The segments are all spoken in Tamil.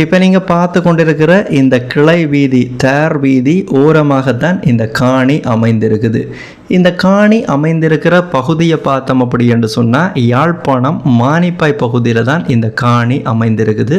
இப்போ நீங்கள் பார்த்து கொண்டிருக்கிற இந்த கிளை வீதி தேர் வீதி ஓரமாகத்தான் இந்த காணி அமைந்திருக்குது. இந்த காணி அமைந்திருக்கிற பகுதியை பார்த்தோம் அப்படி என்று சொன்னால் யாழ்ப்பாணம் மானிப்பாய் பகுதியில் தான் இந்த காணி அமைந்திருக்குது.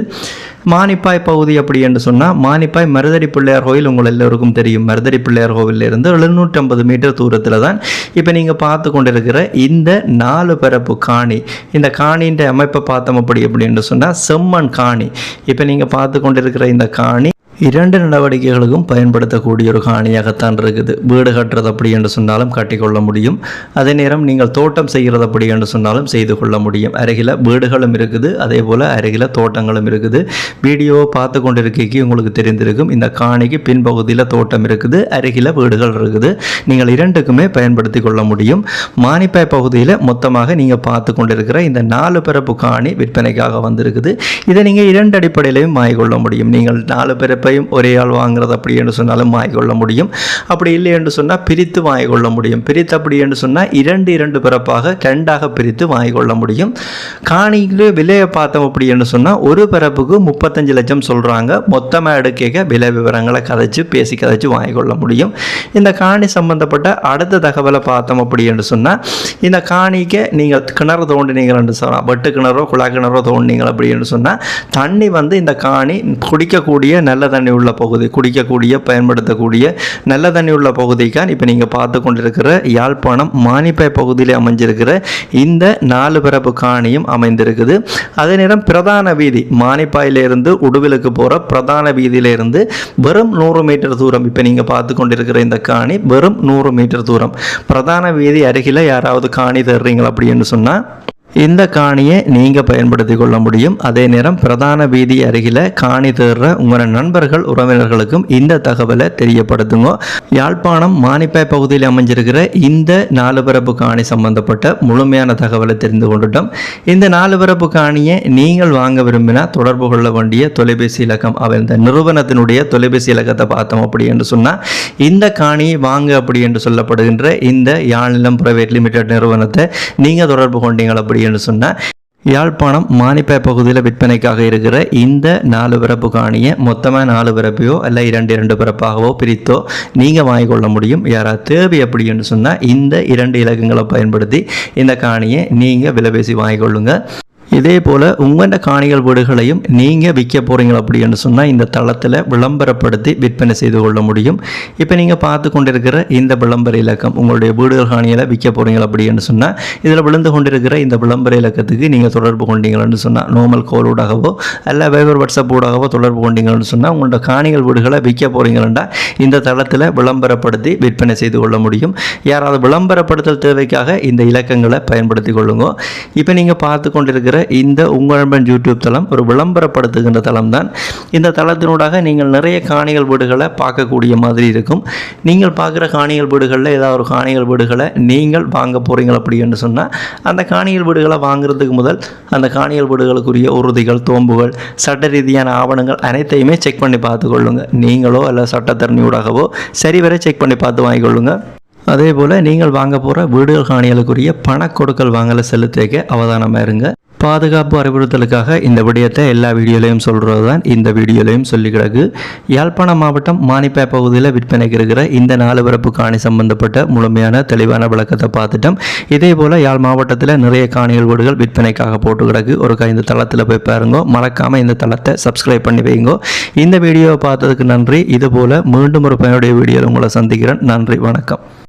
மானிப்பாய் பகுதி அப்படி என்று சொன்னால் மானிப்பாய் மருதடி பிள்ளையார் கோவில் உங்கள் எல்லோருக்கும் தெரியும். மருதடி பிள்ளையார் கோவிலிருந்து 750 மீட்டர் தூரத்தில் தான் இப்போ நீங்கள் பார்த்து கொண்டிருக்கிற இந்த 4 பரப்பு காணி. இந்த காணியின் அமைப்பை பார்த்தோம் அப்படி என்று சொன்னால் செம்மண் காணி. இப்போ நீங்கள் பார்த்து கொண்டிருக்கிற இந்த காணி 2 நடவடிக்கைகளுக்கும் பயன்படுத்தக்கூடிய ஒரு காணியாகத்தான் இருக்குது. வீடு கட்டுறது அப்படி என்று சொன்னாலும் கட்டிக்கொள்ள முடியும். அதே நேரம் நீங்கள் தோட்டம் செய்கிறது அப்படி என்று சொன்னாலும் செய்து கொள்ள முடியும். அருகில் வீடுகளும் இருக்குது, அதே போல் அருகில் தோட்டங்களும் இருக்குது. வீடியோவை பார்த்து கொண்டிருக்கி உங்களுக்கு தெரிந்திருக்கும். இந்த காணிக்கு பின்பகுதியில் தோட்டம் இருக்குது, அருகில் வீடுகள் இருக்குது. நீங்கள் 2க்குமே பயன்படுத்தி கொள்ள முடியும். மானிப்பாய் பகுதியில் மொத்தமாக நீங்கள் பார்த்து கொண்டிருக்கிற இந்த 4 பரப்பு காணி விற்பனைக்காக வந்திருக்குது. இதை நீங்கள் 2 அடிப்படையிலையும் வாங்கிக்கொள்ள முடியும். நீங்கள் 4 பரப்பு ஒரே ஆள் வாங்குறது அப்படி என்று சொன்னாலும் வாங்கிக்கொள்ள முடியும். அப்படி இல்லை என்று சொன்னால் பிரித்து வாங்கிக்கொள்ள முடியும். பிரித்து அப்படி என்று சொன்னால் 2 பரப்பாக 2ஆக பிரித்து வாங்கிக்கொள்ள முடியும். காணிக்கு விலையை பார்த்தோம் அப்படி என்று சொன்னால் ஒரு பரப்புக்கு 35 லட்சம் சொல்கிறாங்க. மொத்தமாக எடுக்க விலை விவரங்களை பேசி கதைச்சு வாங்கிக்கொள்ள முடியும். இந்த காணி சம்பந்தப்பட்ட அடுத்த தகவலை பார்த்தோம் அப்படி என்று சொன்னால் இந்த காணிக்கு நீங்கள் கிணறு தோண்டினீங்கள் என்று சொன்னால் வெட்டு கிணறோ குழா கிணறோ தோண்டினீங்கள் அப்படி என்று சொன்னால் தண்ணி இந்த காணி குடிக்கக்கூடிய நல்ல தண்ணி உள்ள பகுதி, குடிக்கக்கூடிய பயன்படுத்தக்கூடிய நல்ல தண்ணி உள்ள பகுதிக்கான் இப்போ நீங்கள் பார்த்து கொண்டிருக்கிற யாழ்ப்பாணம் மானிப்பாய் பகுதியில் அமைஞ்சிருக்கிற இந்த 4 பரப்பு காணியும் அமைந்திருக்குது. அதே நேரம் பிரதான வீதி மானிப்பாயிலிருந்து உடுவிலுக்கு போகிற பிரதான வீதியிலிருந்து வெறும் 100 மீட்டர் தூரம். இப்போ நீங்கள் பார்த்து கொண்டிருக்கிற இந்த காணி வெறும் 100 மீட்டர் தூரம். பிரதான வீதி அருகில் யாராவது காணி தர்றீங்களா அப்படின்னு சொன்னால் இந்த காணியை நீங்கள் பயன்படுத்தி கொள்ள முடியும். அதே நேரம் பிரதான வீதி அருகில் காணி தேர்ற உங்களோட நண்பர்கள் உறவினர்களுக்கும் இந்த தகவலை தெரியப்படுத்துங்க. யாழ்ப்பாணம் மானிப்பாய் பகுதியில் அமைஞ்சிருக்கிற இந்த 4 பரப்பு காணி சம்பந்தப்பட்ட முழுமையான தகவலை தெரிந்து கொண்டுட்டோம். இந்த 4 பரப்பு காணியை நீங்கள் வாங்க விரும்பினா தொடர்பு கொள்ள வேண்டிய தொலைபேசி இலக்கம் இந்த நிறுவனத்தினுடைய தொலைபேசி இலக்கத்தை பார்த்தோம் அப்படி என்று சொன்னால் இந்த காணியை வாங்க அப்படி என்று சொல்லப்படுகின்ற இந்த யாழ்நிலம் பிரைவேட் லிமிடெட் நிறுவனத்தை நீங்கள் தொடர்பு கொண்டீங்கள் அப்படி என்று சொன்னால் யாழ்ப்பாணம் மானிப்பாய் பகுதியில் விற்பனைக்காக இருக்கிற இந்த 4 பரப்பு காணியை மொத்தமாக 4 பரப்பையோ அல்ல 2 பரப்பாகவோ பிரித்தோ நீங்கள் வாங்கிக்கொள்ள முடியும். யாராவது தேவை அப்படி என்று சொன்னால் இந்த 2 இலக்கங்களை பயன்படுத்தி இந்த காணியை நீங்கள் விலை பேசி வாங்கிக்கொள்ளுங்க. இதே போல் உங்களோட காணிகள் வீடுகளையும் நீங்கள் விற்க போகிறீங்க அப்படின்னு சொன்னால் இந்த தளத்தில் விளம்பரப்படுத்தி விற்பனை செய்து கொள்ள முடியும். இப்போ நீங்கள் பார்த்து கொண்டிருக்கிற இந்த விளம்பர இலக்கம் உங்களுடைய வீடுகள் காணிகளை விற்க போகிறீங்க அப்படின்னு சொன்னால் இதில் விழுந்து கொண்டிருக்கிற இந்த விளம்பர இலக்கத்துக்கு நீங்கள் தொடர்பு கொண்டீங்கன்னு சொன்னால் நார்மல் கால் ஊடாகவோ அல்ல வைபர் வாட்ஸ்அப் ஊடாகவோ தொடர்பு கொண்டீங்கன்னு சொன்னால் உங்களோட காணிகள் வீடுகளை விற்க போகிறீங்கன்னா இந்த தளத்தில் விளம்பரப்படுத்தி விற்பனை செய்து கொள்ள முடியும். யாராவது விளம்பரப்படுத்தல் தேவைக்காக இந்த இலக்கங்களை பயன்படுத்தி கொள்ளுங்க. இப்போ நீங்கள் பார்த்து கொண்டிருக்கிற இந்த உங்கள் நண்பன் யூடியூப் தளம் ஒரு விளம்பரப்படுத்துகின்ற தளம் தான். இந்த தளத்தினூடாக நீங்கள் நிறைய காணிகள் வீடுகளை பார்க்கக்கூடிய மாதிரி இருக்கும். நீங்கள் பார்க்குற காணிகள் வீடுகளில் ஏதாவது ஒரு காணிகள் வீடுகளை நீங்கள் வாங்க போகிறீங்க அப்படின்னு சொன்னால் அந்த காணிகள் வீடுகளை வாங்குறதுக்கு முதல் அந்த காணிகள் வீடுகளுக்குரிய உறுதிகள் தோம்புகள் சட்ட ரீதியான ஆவணங்கள் அனைத்தையுமே செக் பண்ணி பார்த்துக்கொள்ளுங்க. நீங்களோ அல்ல சட்டத்தரணியூடாகவோ சரிவரை செக் பண்ணி பார்த்து வாங்கிக்கொள்ளுங்க. அதே போல் நீங்கள் வாங்க போகிற வீடுகள் காணிகளுக்குரிய பண கொடுக்கல் வாங்கலை செலுத்திக்க அவதானமாக இருங்க. பாதுகாப்பு அறிவுறுத்தலுக்காக இந்த விடயத்தை எல்லா வீடியோலையும் சொல்கிறது தான் இந்த வீடியோலையும் சொல்லி கிடக்கு. யாழ்ப்பாணம் மாவட்டம் மானிப்பாய் பகுதியில் விற்பனைக்கு இருக்கிற இந்த 4 பரப்பு காணி சம்பந்தப்பட்ட முழுமையான தெளிவான விளக்கத்தை பார்த்துட்டோம். இதே போல் யாழ் மாவட்டத்தில் நிறைய காணிகள் வீடுகள் விற்பனைக்காக போட்டு கிடக்கு. ஒரு இந்த தளத்தில் போய் பாருங்க. மறக்காமல் இந்த தளத்தை சப்ஸ்கிரைப் பண்ணி வைங்க. இந்த வீடியோவை பார்த்ததுக்கு நன்றி. இதுபோல் மீண்டும் ஒரு பயனுடைய வீடியோவில் உங்களை சந்திக்கிறேன். நன்றி, வணக்கம்.